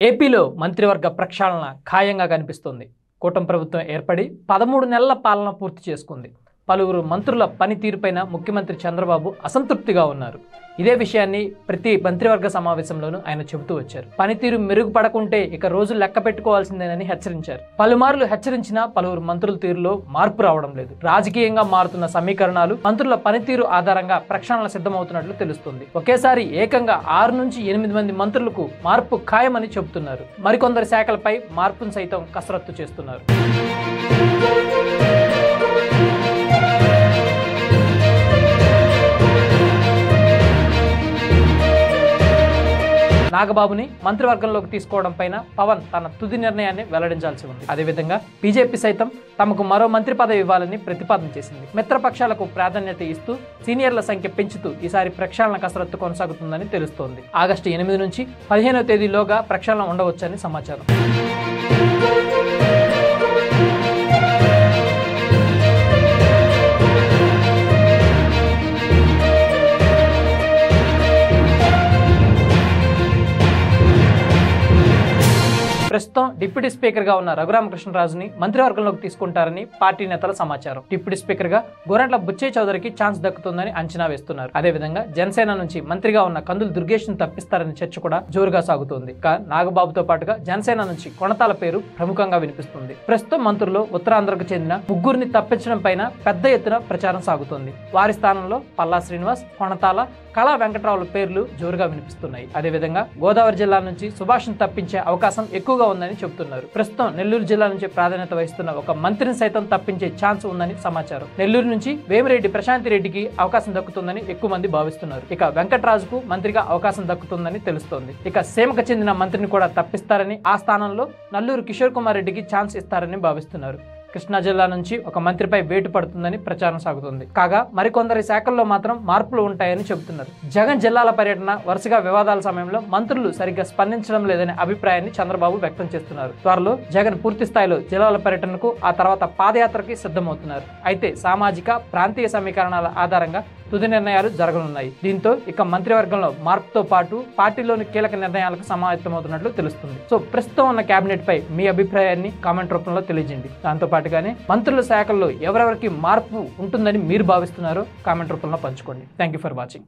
ఏపీలో మంత్రివర్గ ప్రక్షాళన ఖాయంగా కనిపిస్తోంది. కూటమి ప్రభుత్వం ఏర్పడి 13 నెలల పాలన పూర్తి చేసుకుంది. పలువురు మంత్రుల పనితీరుపైన ముఖ్యమంత్రి చంద్రబాబు అసంతృప్తిగా ఉన్నారు. ఇదే విషయాన్ని ప్రతి మంత్రివర్గ సమావేశంలోనూ ఆయన చెబుతూ వచ్చారు. పనితీరు మెరుగుపడకుంటే ఇక రోజులు లెక్క పెట్టుకోవాల్సిందేనని హెచ్చరించారు. పలుమార్లు హెచ్చరించినా పలువురు మంత్రుల తీరులో మార్పు రావడం లేదు. రాజకీయంగా మారుతున్న సమీకరణాలు, మంత్రుల పనితీరు ఆధారంగా ప్రక్షాళన సిద్ధమవుతున్నట్లు తెలుస్తుంది. ఒకేసారి ఏకంగా 6 నుంచి 8 మంది మంత్రులకు మార్పు ఖాయమని చెబుతున్నారు. మరికొందరు శాఖలపై మార్పును సైతం కసరత్తు చేస్తున్నారు. నాగబాబుని మంత్రివర్గంలోకి తీసుకోవడం పైన పవన్ తన తుది నిర్ణయాన్ని వెల్లడించాల్సి ఉంది. అదేవిధంగా బీజేపీ సైతం తమకు మరో మంత్రి పదవి ఇవ్వాలని ప్రతిపాదన చేసింది. మిత్రపక్షాలకు ప్రాధాన్యత ఇస్తూ సీనియర్ల సంఖ్య పెంచుతూ ఈసారి ప్రక్షాళన కసరత్తు కొనసాగుతుందని తెలుస్తోంది. ఆగస్టు 8 నుంచి 15వ తేదీలోగా ప్రక్షాళన ఉండవచ్చని సమాచారం. ప్రస్తుతం డిప్యూటీ స్పీకర్ గా ఉన్న రఘురామకృష్ణరాజుని మంత్రివర్గంలోకి తీసుకుంటారని పార్టీ నేతల సమాచారం. డిప్యూటీ స్పీకర్ గా గోరంట్ల బుచ్చయ్య చౌదరికి ఛాన్స్ దక్కుతుందని అంచనా వేస్తున్నారు. అదేవిధంగా జనసేన నుంచి మంత్రిగా ఉన్న కందులు దుర్గేష్ ను తప్పిస్తారని చర్చ కూడా జోరుగా సాగుతోంది. నాగబాబుతో పాటుగా జనసేన నుంచి కొణతాల పేరు ప్రముఖంగా వినిపిస్తుంది. ప్రస్తుతం మంత్రుల్లో ఉత్తరాంధ్రకు చెందిన 3 తప్పించడం పైన పెద్ద ఎత్తున ప్రచారం సాగుతోంది. వారి స్థానంలో పల్లా శ్రీనివాస్, కొణతాల, కళా వెంకట్రావుల పేర్లు జోరుగా వినిపిస్తున్నాయి. అదేవిధంగా గోదావరి జిల్లా నుంచి సుభాష్ ను తప్పించే అవకాశం ఎక్కువగా ఉందని చెబుతున్నారు. ప్రస్తుతం నెల్లూరు జిల్లా నుంచి ప్రాధాన్యత వహిస్తున్న ఒక మంత్రిని సైతం తప్పించే ఛాన్స్ ఉందని సమాచారం. నెల్లూరు నుంచి వేమిరెడ్డి ప్రశాంతి రెడ్డికి అవకాశం దక్కుతుందని ఎక్కువ మంది భావిస్తున్నారు. ఇక వెంకట్రాజుకు మంత్రిగా అవకాశం దక్కుతుందని తెలుస్తోంది. ఇక సీమకు చెందిన మంత్రిని కూడా తప్పిస్తారని, ఆ స్థానంలో నల్లూరు కిషోర్ కుమార్ రెడ్డికి ఛాన్స్ ఇస్తారని భావిస్తున్నారు. కృష్ణా జిల్లా నుంచి ఒక మంత్రిపై వేటు పడుతుందని ప్రచారం సాగుతుంది. కాగా మరికొందరి శాఖల్లో మాత్రం మార్పులు ఉంటాయని చెబుతున్నారు. జగన్ జిల్లాల పర్యటన, వరుసగా వివాదాల సమయంలో మంత్రులు సరిగ్గా స్పందించడం లేదనే అభిప్రాయాన్ని చంద్రబాబు వ్యక్తం చేస్తున్నారు. త్వరలో జగన్ పూర్తి స్థాయిలో జిల్లాల పర్యటనకు, ఆ తర్వాత పాదయాత్రకి సిద్ధమవుతున్నారు. అయితే సామాజిక, ప్రాంతీయ సమీకరణాల ఆధారంగా తుది నిర్ణయాలు జరగనున్నాయి. దీంతో ఇక మంత్రివర్గంలో మార్పుతో పాటు పార్టీలోని కీలక నిర్ణయాలకు సమాయత్తమవుతున్నట్లు తెలుస్తుంది. సో ప్రస్తుతం ఉన్న కేబినెట్ పై మీ అభిప్రాయాన్ని కామెంట్ రూపంలో తెలియజేయండి. దాంతో పాటుగానే మంత్రుల శాఖల్లో ఎవరెవరికి మార్పు ఉంటుందని మీరు భావిస్తున్నారో కామెంట్ రూపంలో పంచుకోండి. Thank you for watching.